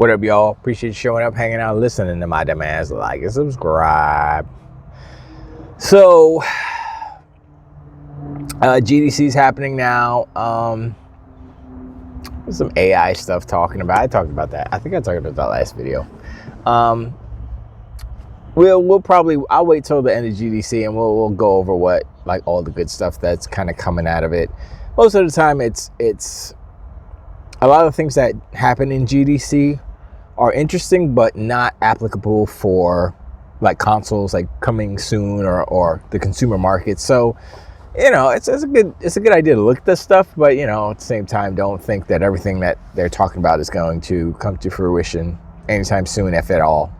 What up, y'all? Appreciate you showing up, hanging out, listening to my demands. Like and subscribe. So, GDC's happening now. There's some AI stuff talking about. I talked about that. I think I talked about that last video. We'll probably. I'll wait till the end of GDC and we'll go over what like all the good stuff that's kind of coming out of it. Most of the time, it's a lot of things that happen in GDC are interesting, but not applicable for like consoles like coming soon or the consumer market. So, it's a good idea to look at this stuff, but at the same time, don't think that everything that they're talking about is going to come to fruition anytime soon, if at all.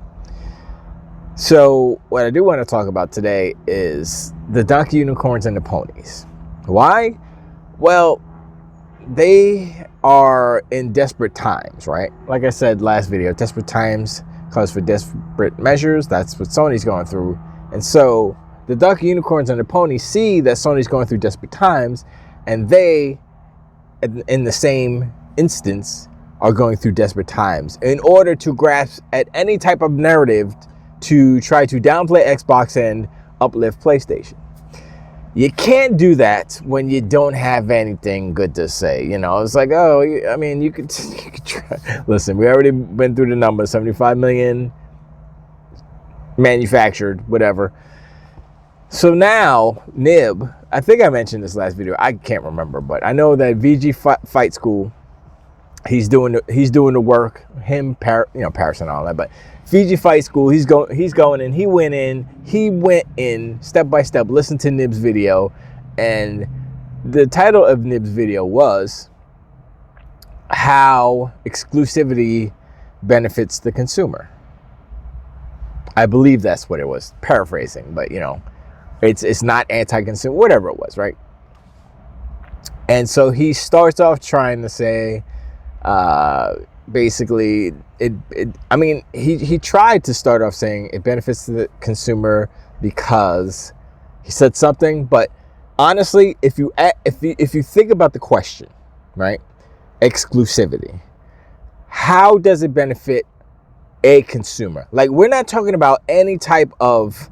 So, what I do want to talk about today is the donkey unicorns and the ponies. Why? Well, they are in desperate times, right? Like I said last video, desperate times calls for desperate measures. That's what Sony's going through. And so the donkey unicorns and the ponies see that Sony's going through desperate times, and they, in the same instance, are going through desperate times in order to grasp at any type of narrative to try to downplay Xbox and uplift PlayStation. You can't do that when you don't have anything good to say. It's like, you could try. Listen, we already been through the numbers, 75 million manufactured, whatever. So now, Nib, I think I mentioned this last video. I can't remember, but I know that VG Fight School, he's doing the work. Him, Paris and all that, but VG Fight School, he's going in. He went in step by step. Listen to Nib's video, and the title of Nib's video was how exclusivity benefits the consumer. I believe that's what it was. Paraphrasing, but it's not anti-consumer, whatever it was, right? And so he starts off trying to say, basically, he tried to start off saying it benefits the consumer because he said something, but honestly, if you think about the question, right, exclusivity, how does it benefit a consumer? Like, we're not talking about any type of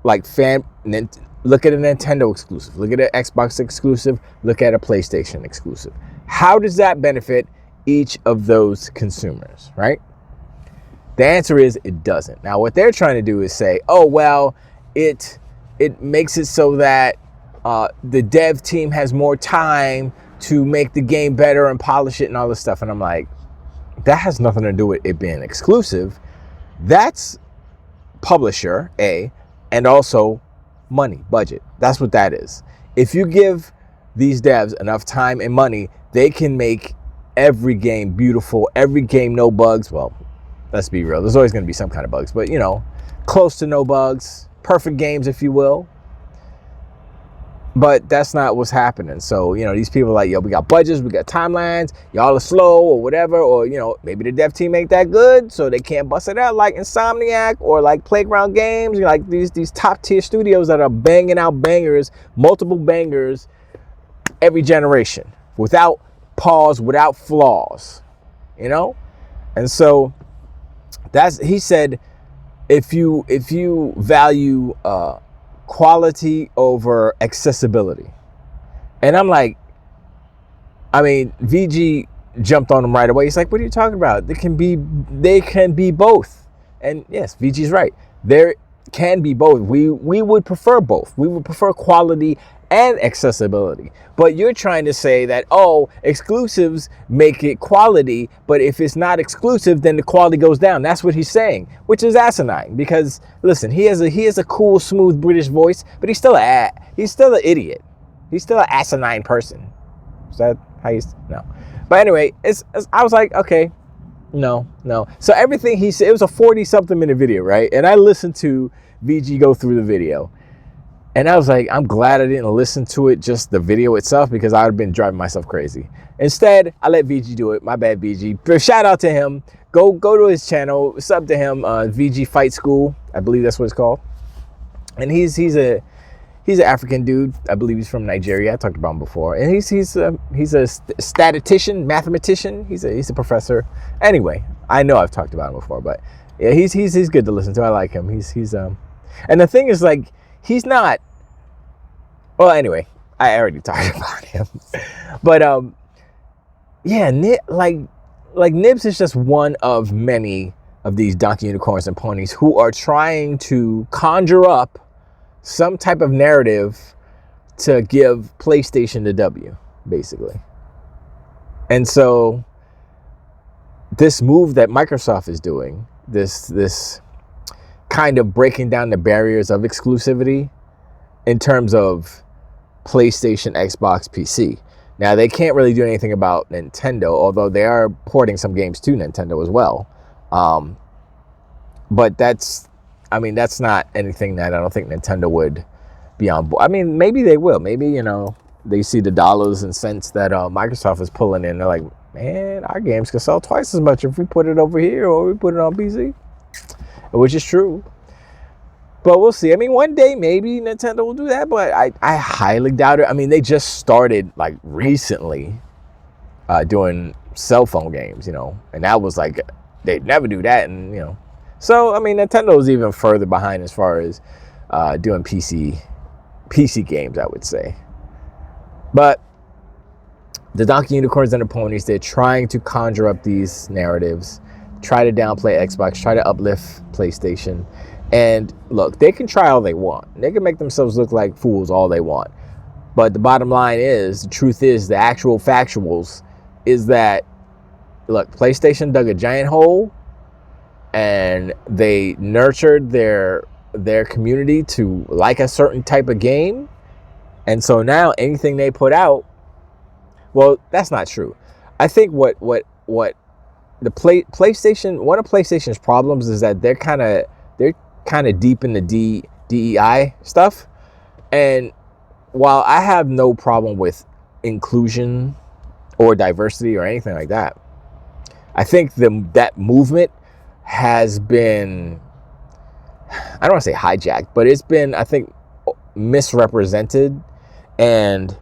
like look at a Nintendo exclusive, look at an Xbox exclusive, look at a PlayStation exclusive. How does that benefit each of those consumers, right? The answer is it doesn't. Now, what they're trying to do is say, oh, well, it makes it so that the dev team has more time to make the game better and polish it and all this stuff. And I'm like, that has nothing to do with it being exclusive. That's publisher, and also money, budget. That's what that is. If you give these devs enough time and money, they can make every game beautiful, every game no bugs. Well, let's be real, there's always going to be some kind of bugs, but close to no bugs, perfect games, if you will. But that's not what's happening. So these people are like, we got budgets, we got timelines, y'all are slow or whatever, or maybe the dev team ain't that good, so they can't bust it out like Insomniac or like Playground Games, like these top tier studios that are banging out bangers, multiple bangers every generation without pause, without flaws, and so he said, if you value quality over accessibility, and I'm like, VG jumped on him right away. He's like, what are you talking about? They can be both, and yes, VG's right. There can be both. We would prefer both. We would prefer quality and accessibility. But you're trying to say that, exclusives make it quality, but if it's not exclusive, then the quality goes down. That's what he's saying, which is asinine, because listen, he has a cool, smooth British voice, but he's still an idiot. He's still an asinine person. Is that how you no? But anyway, I was like, okay, no. So everything he said, it was a 40-something minute video, right? And I listened to VG go through the video. And I was like, I'm glad I didn't listen to it, just the video itself, because I would have been driving myself crazy. Instead, I let VG do it. My bad, VG. But shout out to him. Go to his channel. Sub to him. VG Fight School, I believe that's what it's called. And he's an African dude. I believe he's from Nigeria. I talked about him before. And he's a statistician, mathematician. He's a professor. Anyway, I know I've talked about him before, but yeah, he's good to listen to. I like him. And the thing is, like, he's not. Well, anyway, I already talked about him, but yeah, like Nibs is just one of many of these donkey unicorns and ponies who are trying to conjure up some type of narrative to give PlayStation the W, basically. And so this move that Microsoft is doing, this kind of breaking down the barriers of exclusivity in terms of PlayStation, Xbox, PC. Now, they can't really do anything about Nintendo, although they are porting some games to Nintendo as well. But that's not anything that I don't think Nintendo would be on board. I mean, maybe they will. Maybe, you know, they see the dollars and cents that Microsoft is pulling in. They're like, man, our games can sell twice as much if we put it over here or we put it on PC, which is true. But we'll see. I mean, one day maybe Nintendo will do that, but I highly doubt it. I mean, they just started like recently doing cell phone games, you know, and that was like, they'd never do that. And, you know, so, I mean, Nintendo's even further behind as far as doing PC games, I would say. But the Donkey Unicorns and the Ponies, they're trying to conjure up these narratives, try to downplay Xbox, try to uplift PlayStation. And look, they can try all they want. They can make themselves look like fools all they want. But the bottom line is, the truth is, the actual factuals is that, look, PlayStation dug a giant hole and they nurtured their community to like a certain type of game. And so now anything they put out, well, that's not true. I think what the PlayStation, one of PlayStation's problems is that they're kind of deep in the DEI stuff. And while I have no problem with inclusion or diversity or anything like that, I think that movement has been, I don't want to say hijacked, but it's been, I think, misrepresented, and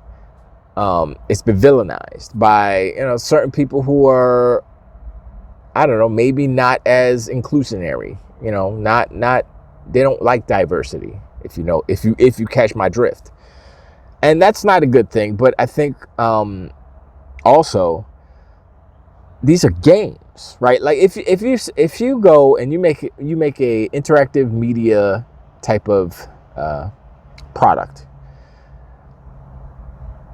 it's been villainized by, you know, certain people who are, I don't know, maybe not as inclusionary, you know, not they don't like diversity, if you catch my drift. And that's not a good thing. But I think also these are games, right? Like if you go and you make a interactive media type of product,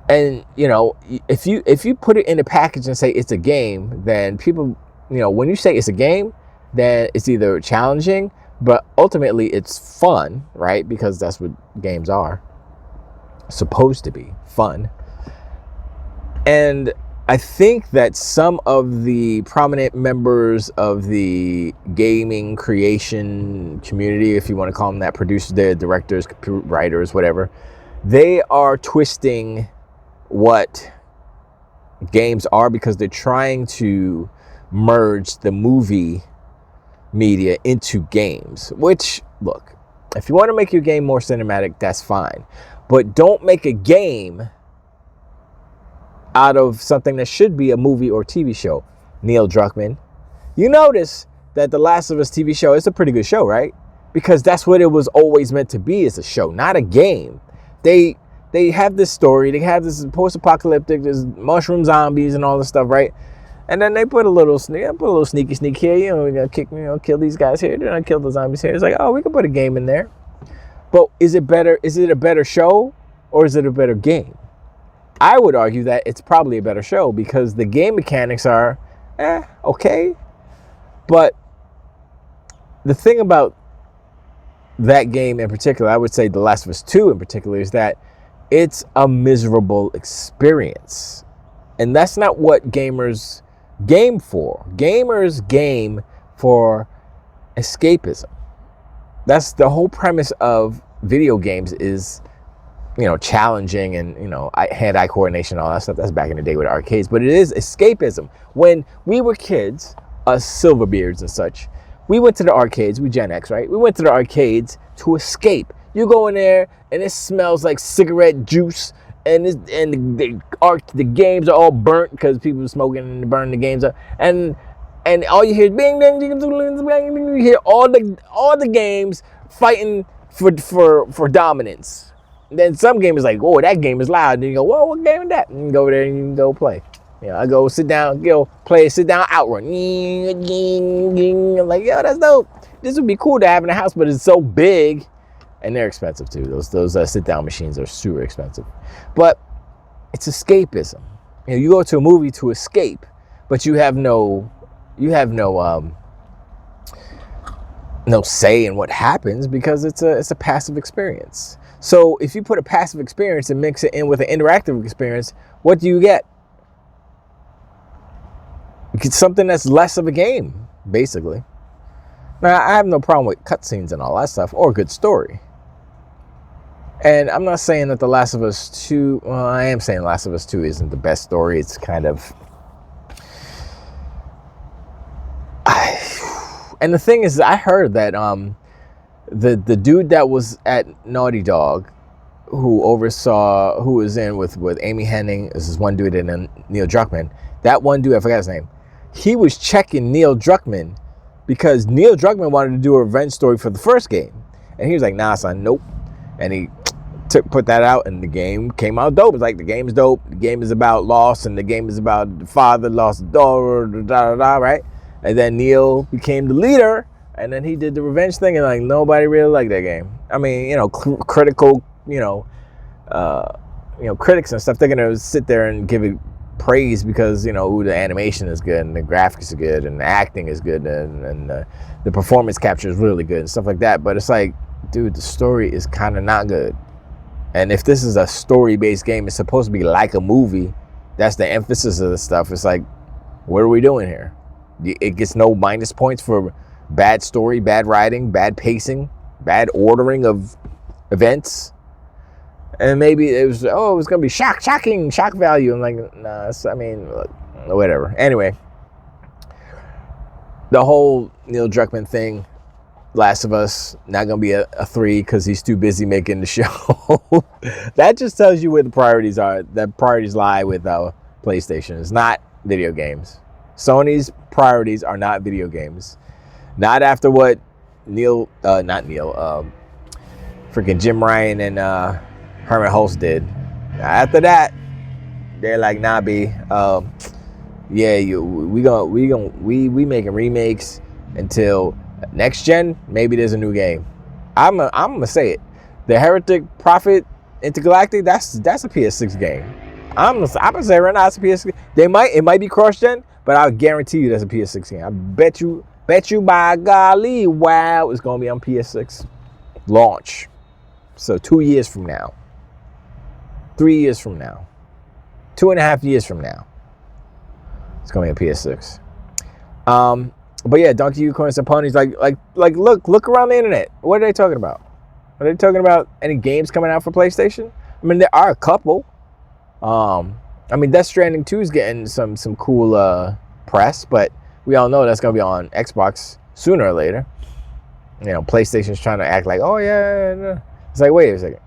and you know, if you put it in a package and say it's a game, then people, you know, when you say it's a game, then it's either challenging, but ultimately it's fun, right? Because that's what games are supposed to be, fun. And I think that some of the prominent members of the gaming creation community, if you want to call them that, producers, the directors, writers, whatever, they are twisting what games are because they're trying to merge the movie media into games. Which, look, if you want to make your game more cinematic, that's fine, but don't make a game out of something that should be a movie or TV show. Neil Druckmann, you notice that the Last of Us TV show is a pretty good show, right? Because that's what it was always meant to be, as a show, not a game. They have this story, they have this post-apocalyptic, there's mushroom zombies and all this stuff, right? And then they put a little sneaky sneak here, you know, we're gonna kill these guys here, then I kill the zombies here. It's like, oh, we can put a game in there. But is it a better show or is it a better game? I would argue that it's probably a better show because the game mechanics are okay. But the thing about that game in particular, I would say The Last of Us 2 in particular, is that it's a miserable experience. And that's not what gamers game for. Gamers game for escapism. That's the whole premise of video games, is, you know, challenging and, you know, hand-eye coordination, all that stuff. That's back in the day with arcades. But it is escapism. When we were kids, us Silverbeards and such, we went to the arcades. We Gen X, right? We went to the arcades to escape. You go in there and it smells like cigarette juice, and the games are all burnt because people are smoking and burning the games up. And and all you hear is bing, bing, bing, bing, bing, bing. You hear all the games fighting for dominance. And then some game is like, oh, that game is loud. And you go, whoa, what game is that? And you go over there and you can go play. I go sit down, play, sit down, outrun. I'm like, yo, that's dope. This would be cool to have in the house, but it's so big, and they're expensive too. Those sit down machines are super expensive, but it's escapism. You go to a movie to escape, but you have no say in what happens because it's a passive experience. So if you put a passive experience and mix it in with an interactive experience, what do you get? You get something that's less of a game, basically. Now, I have no problem with cutscenes and all that stuff, or a good story. And I'm not saying that The Last of Us 2, well, I am saying The Last of Us 2 isn't the best story. It's kind of... And the thing is, I heard that the dude that was at Naughty Dog, who was in with Amy Hennig, this is one dude, and then Neil Druckmann. That one dude, I forgot his name. He was checking Neil Druckmann because Neil Druckmann wanted to do a revenge story for the first game. And he was like, nah, son, nope. And he put that out, and the game came out dope. It's like, the game is dope. The game is about loss, and the game is about the father lost the daughter, right? And then Neil became the leader, and then he did the revenge thing, and like nobody really liked that game. I mean, critical, critics and stuff, they're gonna sit there and give it praise because the animation is good and the graphics are good and the acting is good and the performance capture is really good and stuff like that. But it's like, dude, the story is kind of not good. And if this is a story-based game, it's supposed to be like a movie. That's the emphasis of the stuff. It's like, what are we doing here? It gets no minus points for bad story, bad writing, bad pacing, bad ordering of events. And maybe it was going to be shock value. I'm like, nah, whatever. Anyway, the whole Neil Druckmann thing, Last of Us, not going to be a 3 because he's too busy making the show. That just tells you where the priorities are. The priorities lie with PlayStation. It's not video games. Sony's priorities are not video games. Not after what Jim Ryan and Herman Hulst did. After that, they're like, nah, B. We making remakes until next gen. Maybe there's a new game. I'm gonna say it. The Heretic Prophet Intergalactic. That's a PS6 game. I'm gonna say right now it's a PS6. It might be cross gen, but I'll guarantee you that's a PS6 game. I bet you by golly, wow, it's gonna be on PS6 launch. So 2 years from now, 3 years from now, 2.5 years from now, it's gonna be a PS6. But yeah, Donkey Unicorns and Ponies. Like, look around the internet. What are they talking about? Are they talking about any games coming out for PlayStation? I mean, there are a couple. Death Stranding 2 is getting some cool press, but we all know that's gonna be on Xbox sooner or later. PlayStation's trying to act like, oh yeah, no. It's like, wait a second.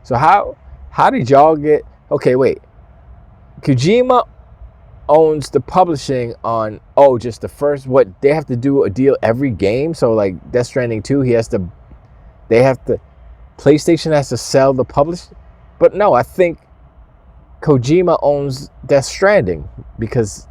So how did y'all get? Okay, wait. Kojima owns the publishing on just the first. What, they have to do a deal every game? So like Death Stranding 2, PlayStation has to sell the publishing. But no, I think Kojima owns Death Stranding because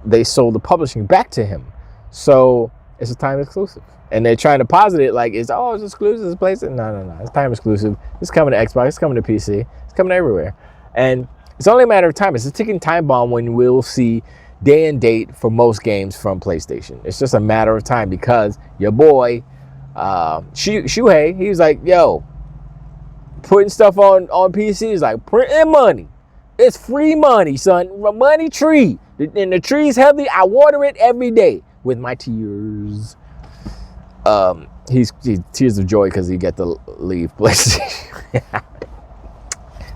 they sold the publishing back to him. So it's a time exclusive. And they're trying to posit it like it's exclusive, it's PlayStation. No. It's time exclusive. It's coming to Xbox, it's coming to PC, it's coming everywhere. And it's only a matter of time. It's a ticking time bomb when we'll see day and date for most games from PlayStation. It's just a matter of time because your boy, Shuhei, he was like, yo, putting stuff on PC is like printing money. It's free money, son. Money tree. And the tree's healthy. I water it every day with my tears. He's tears of joy because he get to leave PlayStation.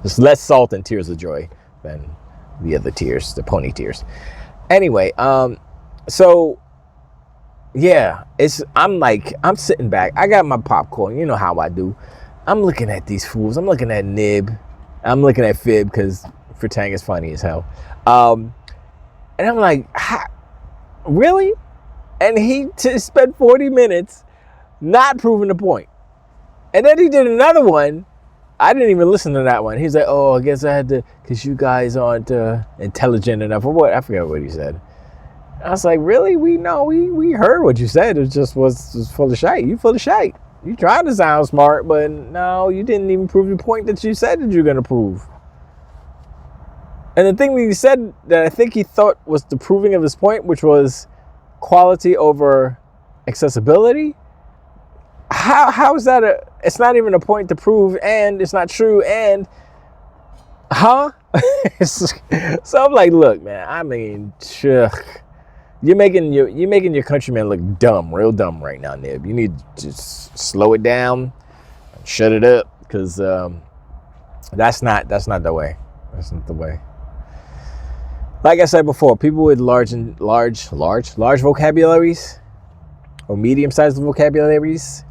There's less salt and tears of joy than the other tears, the pony tears. Anyway, so yeah, I'm sitting back. I got my popcorn. You know how I do. I'm looking at these fools. I'm looking at Nib. I'm looking at Fib because Fritang is funny as hell. And I'm like, really? And he spent 40 minutes not proving the point. And then he did another one. I didn't even listen to that one. He's like, oh, I guess I had to, because you guys aren't intelligent enough. Or what? I forgot what he said. I was like, really? We heard what you said. It just was full of shite. You full of shite. You tried to sound smart, but no, you didn't even prove the point that you said that you're going to prove. And the thing that he said that I think he thought was the proving of his point, which was quality over accessibility. How is that it's not even a point to prove, and it's not true, and so I'm like, look, man, I mean, you're making your countrymen look dumb, real dumb right now, Nib. You need to just slow it down, shut it up, because that's not the way. That's not the way. Like I said before, people with large vocabularies or medium-sized vocabularies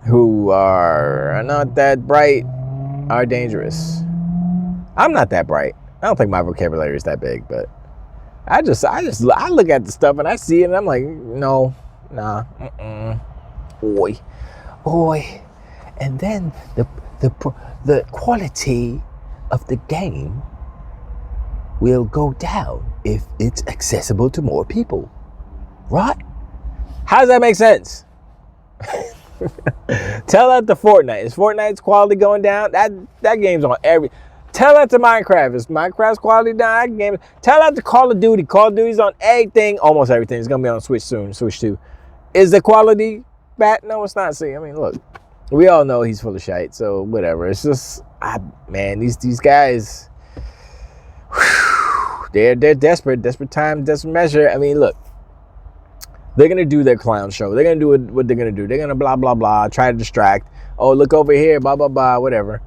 who are not that bright are dangerous. I'm not that bright. I don't think my vocabulary is that big, but I look at the stuff and I see it and I'm like, no, nah, oi. And then the quality of the game will go down if it's accessible to more people, right? How does that make sense? Tell that to Fortnite. Is Fortnite's quality going down? That game's on every. Tell that to Minecraft. Is Minecraft's quality down? That game. Tell that to Call of Duty. Call of Duty's on everything, almost everything. It's gonna be on Switch soon. Switch 2. Is the quality bad? No, it's not. See, I mean, look, we all know he's full of shite. So whatever. It's just, man, these guys. They're desperate time, desperate measure. I mean, look, they're gonna do their clown show. They're gonna do what they're gonna do. They're gonna blah blah blah, try to distract. Oh, look over here, blah blah blah, whatever.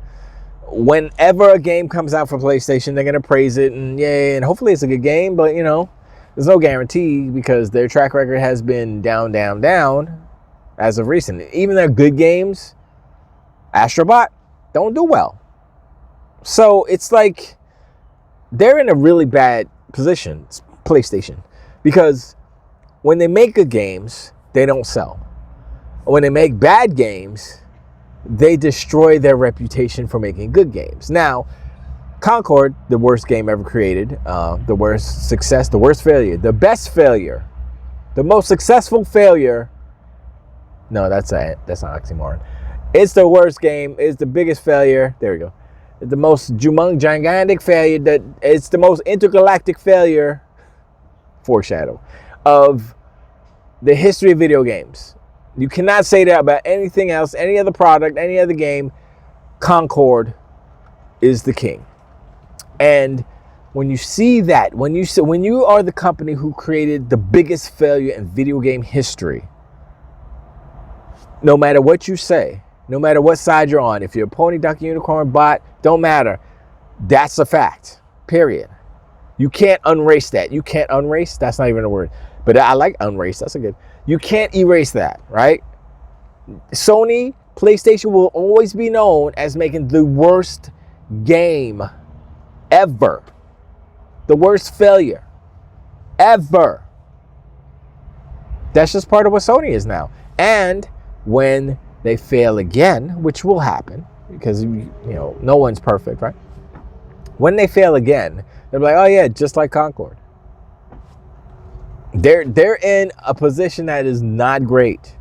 Whenever a game comes out for PlayStation, they're gonna praise it and yay, and hopefully it's a good game. But there's no guarantee because their track record has been down as of recent. Even their good games, Astrobot, don't do well. So it's like they're in a really bad position, PlayStation, because when they make good games, they don't sell. When they make bad games, they destroy their reputation for making good games. Now, Concord, the worst game ever created, the worst success, the worst failure, the best failure, the most successful failure. No, that's not oxymoron. It's the worst game. It's the biggest failure. There we go. It's the most gigantic failure. It's the most intergalactic failure. Foreshadow of the history of video games. You cannot say that about anything else, any other product, any other game. Concord is the king. And when you see that, when you are the company who created the biggest failure in video game history, no matter what you say, no matter what side you're on, if you're a pony, duck, unicorn, bot, don't matter. That's a fact. Period. You can't unrace that. You can't unrace. That's not even a word. But I like unrace. That's a good. You can't erase that, right? Sony, PlayStation will always be known as making the worst game ever. The worst failure ever. That's just part of what Sony is now. And when they fail again, which will happen because no one's perfect, right? When they fail again, they're like, oh yeah, just like Concord. They're in a position that is not great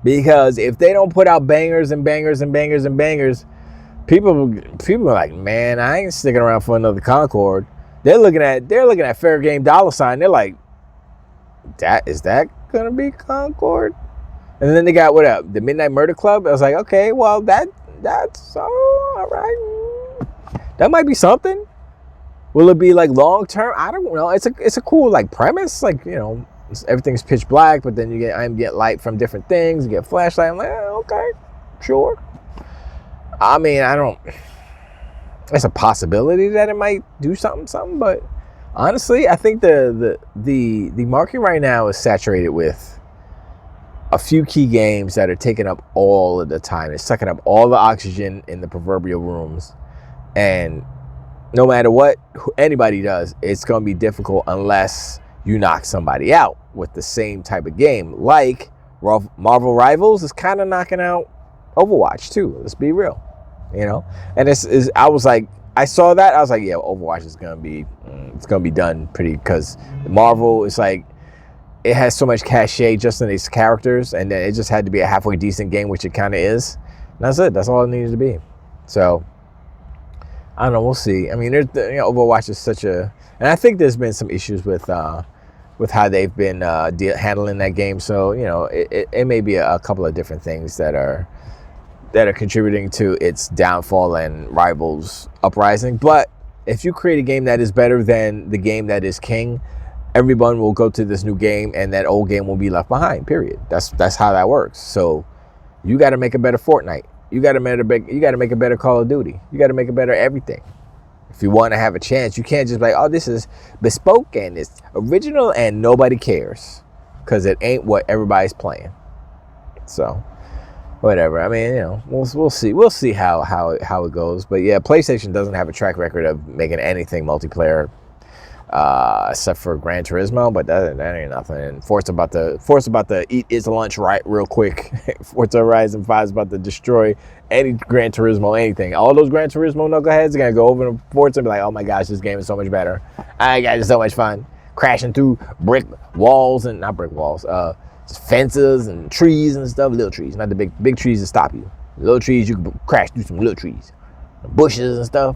because if they don't put out bangers and bangers and bangers and bangers, people are like, man, I ain't sticking around for another Concord. They're looking at Fair Game $. They're like, is that gonna be Concord? And then they got the Midnight Murder Club. I was like, okay, well that's all right. That might be something. Will it be like long term? I don't know. It's a cool like premise. Like everything's pitch black, but then you get light from different things. You get flashlight. I'm like, okay, sure. I mean, it's a possibility that it might do something. But honestly, I think the market right now is saturated with a few key games that are taking up all of the time. It's sucking up all the oxygen in the proverbial rooms, and no matter what anybody does, it's going to be difficult unless you knock somebody out with the same type of game. Like Marvel Rivals is kind of knocking out Overwatch too. Let's be real, you know. And I was like, I saw that, I was like, yeah, Overwatch is gonna be done pretty, because Marvel is like, it has so much cachet just in its characters, and then it just had to be a halfway decent game, which it kind of is. And that's it. That's all it needed to be. So I don't know. We'll see. I mean, Overwatch is such a, and I think there's been some issues with how they've been handling that game. So it may be a couple of different things that are contributing to its downfall and Rivals uprising. But if you create a game that is better than the game that is king, everyone will go to this new game, and that old game will be left behind. Period. That's how that works. So you got to make a better Fortnite. You got to make a better Call of Duty. You got to make a better everything. If you want to have a chance, you can't just be like, oh, this is bespoke and it's original and nobody cares, because it ain't what everybody's playing. So whatever. I mean, we'll see. We'll see how it goes. But yeah, PlayStation doesn't have a track record of making anything multiplayer, except for Gran Turismo, but that ain't nothing. And Forza about to eat its lunch right real quick. Forza Horizon 5 is about to destroy any Gran Turismo, anything. All those Gran Turismo knuckleheads are gonna go over to Forza and be like, oh my gosh, this game is so much better. I got it so much fun. Crashing through brick walls, and not brick walls, just fences and trees and stuff. Little trees, not the big trees that stop you. Little trees, you can crash through some little trees, bushes and stuff.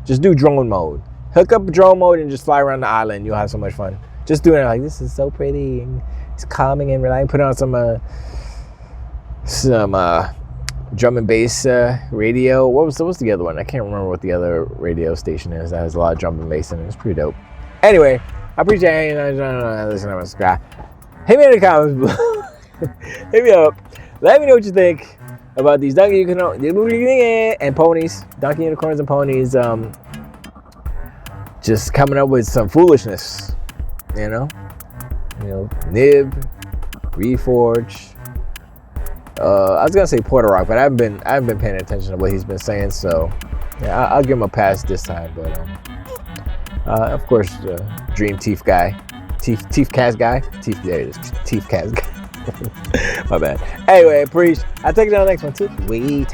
Just do drone mode. Hook up drone mode and just fly around the island. You'll have so much fun. Just doing it like, this is so pretty and it's calming and relaxing. Put on some drum and bass radio. What's the other one? I can't remember what the other radio station is that has a lot of drum and bass in it. It's pretty dope. Anyway, I appreciate you listening to subscribe. Hit me in the comments. Hit me up. Let me know what you think about these Donkey Unicorns and Ponies. Donkey Unicorns and Ponies. Just coming up with some foolishness, Nib, Reforge. I was gonna say Porter Rock, but I haven't been paying attention to what he's been saying. So yeah, I'll give him a pass this time. But of course, DreamCastGuy, there it is, DreamCastGuy. My bad. Anyway, I'll take it on the next one too. Wait.